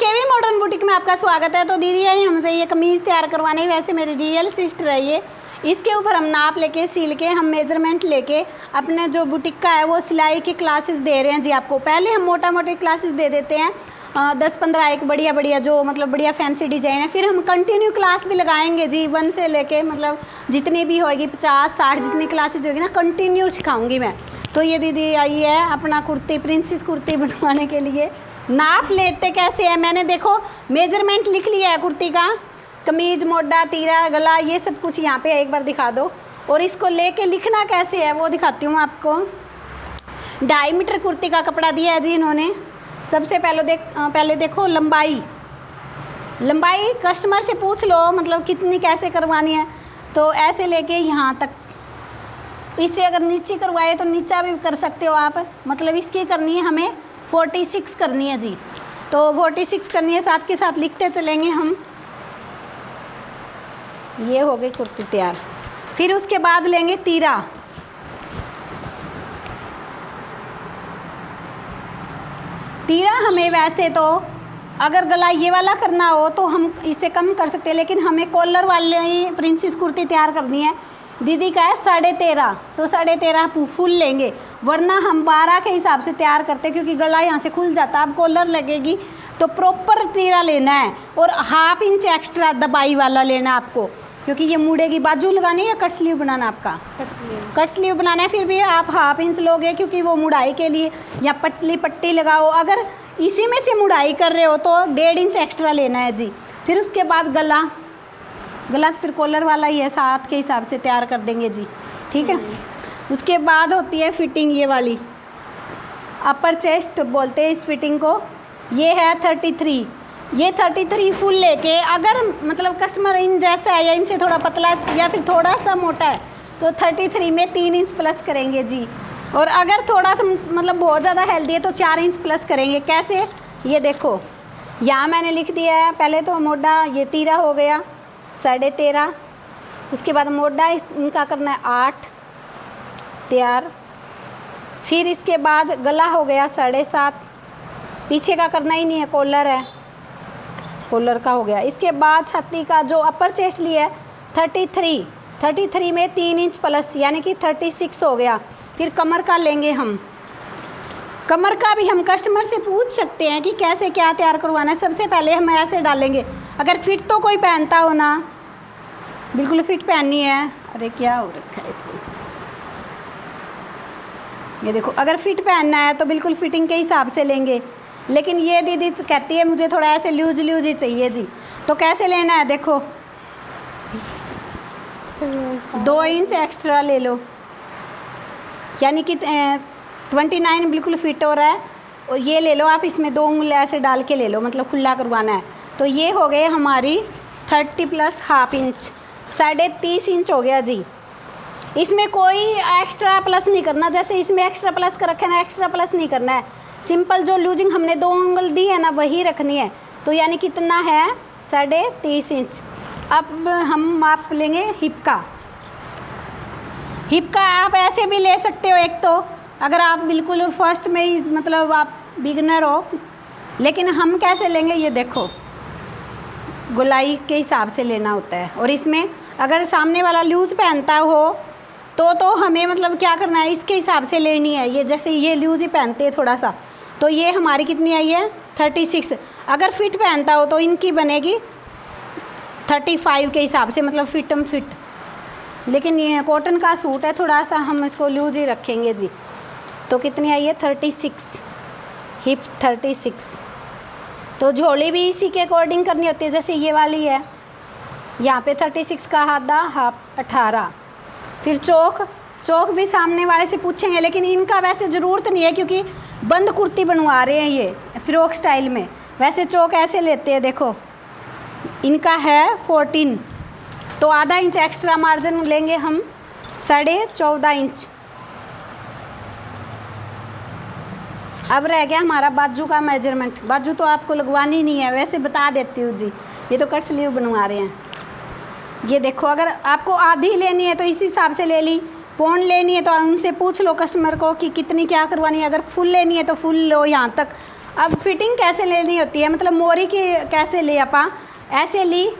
केवी modern boutique में आपका स्वागत है। तो दीदी आई हमसे ये कमीज़ तैयार करवाने, वैसे मेरी रियल सिस्टर है ये। इसके ऊपर हम नाप लेके सिल के हम मेजरमेंट लेके अपने जो बुटीक का है वो सिलाई की क्लासेस दे रहे हैं जी आपको। पहले हम मोटा मोटी क्लासेस दे देते हैं 10-15 एक बढ़िया बढ़िया जो मतलब बढ़िया फैंसी डिज़ाइन है। फिर हम कंटिन्यू क्लास भी लगाएंगे जी 1 से लेके मतलब जितनी भी होगी 50-60 जितनी क्लासेज होगी ना कंटिन्यू सिखाऊंगी मैं। तो ये दीदी आई है अपना कुर्ती प्रिंसेस कुर्ती बनवाने के लिए। नाप लेते कैसे है, मैंने देखो मेजरमेंट लिख लिया है कुर्ती का, कमीज मोटा तीरा गला ये सब कुछ यहाँ पे एक बार दिखा दो। और इसको लेके लिखना कैसे है वो दिखाती हूँ आपको। 2.5 मीटर कुर्ती का कपड़ा दिया है जी इन्होंने। सबसे पहले देखो लंबाई कस्टमर से पूछ लो मतलब कितनी कैसे करवानी है। तो ऐसे लेके यहाँ तक, इससे अगर नीचे करवाए तो नीचा भी कर सकते हो आप। मतलब इसकी करनी है हमें 46 करनी है जी। तो 46 करनी है, साथ के साथ लिखते चलेंगे हम। ये हो गई कुर्ती तैयार। फिर उसके बाद लेंगे तीरा। तीरा हमें वैसे तो अगर गला ये वाला करना हो तो हम इससे कम कर सकते हैं, लेकिन हमें कॉलर वाली प्रिंसेस कुर्ती तैयार करनी है। दीदी का है 13.5, तो 13.5 फुल लेंगे, वरना हम 12 के हिसाब से तैयार करते क्योंकि गला यहाँ से खुल जाता। अब कॉलर लगेगी तो प्रॉपर तीरा लेना है और 1/2 इंच एक्स्ट्रा दबाई वाला लेना आपको, क्योंकि ये मुड़ेगी। बाजू लगानी है या कट स्लीव बनाना आपका? कट स्लीव बनाना है। फिर भी आप 1/2 इंच लोगे क्योंकि वो मुड़ाई के लिए, या पतली पट्टी लगाओ। अगर इसी में से मुड़ाई कर रहे हो तो 1.5 इंच एक्स्ट्रा लेना है जी। फिर उसके बाद गला तो फिर कॉलर वाला ही है, 7 के हिसाब से तैयार कर देंगे जी, ठीक है। उसके बाद होती है फिटिंग, ये वाली अपर चेस्ट बोलते हैं इस फिटिंग को। ये है 33, ये 33 फुल लेके अगर मतलब कस्टमर इन जैसा है या इनसे थोड़ा पतला या फिर थोड़ा सा मोटा है तो 33 में 3 इंच प्लस करेंगे जी। और अगर थोड़ा सा मतलब बहुत ज़्यादा हेल्दी है तो 4 इंच प्लस करेंगे। कैसे, ये देखो यहाँ मैंने लिख दिया है। पहले तो मोटा ये तीरा हो गया 13.5, उसके बाद मोटा इनका करना है 8 तैयार। फिर इसके बाद गला हो गया 7.5, पीछे का करना ही नहीं है, कॉलर है, कॉलर का हो गया। इसके बाद छाती का जो अपर चेस्ट लिया है 33 में 3 इंच प्लस यानी कि 36 हो गया। फिर कमर का लेंगे हम। कमर का भी हम कस्टमर से पूछ सकते हैं कि कैसे क्या तैयार करवाना है। सबसे पहले हम ऐसे डालेंगे, अगर फिट तो कोई पहनता हो ना, बिल्कुल फिट पहननी है। अरे क्या हो रखा है इसको, ये देखो अगर फिट पहनना है तो बिल्कुल फिटिंग के हिसाब से लेंगे। लेकिन ये दीदी तो कहती है मुझे थोड़ा ऐसे लूज ही चाहिए जी। तो कैसे लेना है, देखो 2 इंच एक्स्ट्रा ले लो, यानी कि 29 बिल्कुल फिट हो रहा है। और ये ले लो आप, इसमें 2 उंगली ऐसे डाल के ले लो, मतलब खुला करवाना है। तो ये हो गए हमारी 30 प्लस 1/2 इंच, 30.5 इंच हो गया जी। इसमें कोई एक्स्ट्रा प्लस नहीं करना, जैसे इसमें एक्स्ट्रा प्लस कर रखे ना, एक्स्ट्रा प्लस नहीं करना है। सिंपल जो लूजिंग हमने 2 उंगल दी है ना वही रखनी है। तो यानी कितना है 30.5 इंच। अब हम माप लेंगे हिप का। हिप का आप ऐसे भी ले सकते हो, एक तो अगर आप बिल्कुल फर्स्ट में ही मतलब आप बिगनर हो। लेकिन हम कैसे लेंगे, ये देखो गोलाई के हिसाब से लेना होता है। और इसमें अगर सामने वाला लूज पहनता हो तो हमें मतलब क्या करना है, इसके हिसाब से लेनी है। ये जैसे ये लूज ही पहनते हैं थोड़ा सा, तो ये हमारी कितनी आई है 36। अगर फिट पहनता हो तो इनकी बनेगी 35 के हिसाब से, मतलब फिट। लेकिन ये कॉटन का सूट है, थोड़ा सा हम इसको लूज ही रखेंगे जी। तो कितनी आई है 36, हिप 36। तो झोली भी इसी के अकॉर्डिंग करनी होती है, जैसे ये वाली है यहाँ पे 36 का आधा, हाफ 18। फिर चौक भी सामने वाले से पूछेंगे, लेकिन इनका वैसे ज़रूरत नहीं है क्योंकि बंद कुर्ती बनवा रहे हैं ये फ्रॉक स्टाइल में। वैसे चौक ऐसे लेते हैं, देखो इनका है 14, तो आधा इंच एक्स्ट्रा मार्जिन लेंगे हम 14.5 इंच। अब रह गया हमारा बाजू का मेजरमेंट। बाजू तो आपको लगवानी नहीं है, वैसे बता देती हूँ जी। ये तो कट स्लीव बनवा रहे हैं। ये देखो अगर आपको आधी लेनी है तो इस हिसाब से ले ली, पौन लेनी है तो उनसे पूछ लो कस्टमर को कि कितनी क्या करवानी है। अगर फुल लेनी है तो फुल लो यहाँ तक, अब फिटिंग कैसे लेनी होती है, मतलब मोरी की कैसे ले आपा ऐसे ली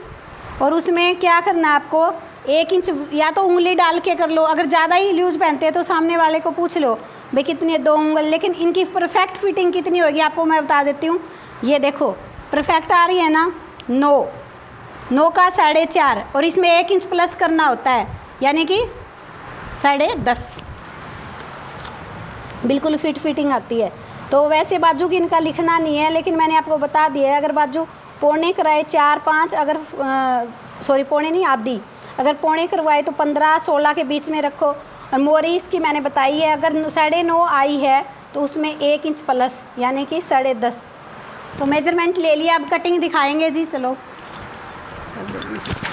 और उसमें क्या करना है आपको 1 इंच या तो उंगली डाल के कर लो, अगर ज़्यादा ही लूज पहनते हैं तो सामने वाले को पूछ लो भाई कितनी है 2 उंगल, लेकिन इनकी परफेक्ट फिटिंग कितनी होगी आपको मैं बता देती हूँ। ये देखो परफेक्ट आ रही है ना 9 का 4.5 और इसमें 1 इंच प्लस करना होता है यानी कि 10.5 बिल्कुल फिटिंग आती है। तो वैसे बाजू की इनका लिखना नहीं है, लेकिन मैंने आपको बता दिया है अगर बाजू पौने कराए 4-5 अगर सॉरी पौने नहीं आधी, अगर पौने करवाए तो 15-16 के बीच में रखो। और मोरी इसकी मैंने बताई है अगर 9.5 आई है तो उसमें 1 इंच प्लस यानी कि 10.5। तो मेजरमेंट ले लिया, अब कटिंग दिखाएंगे जी। चलो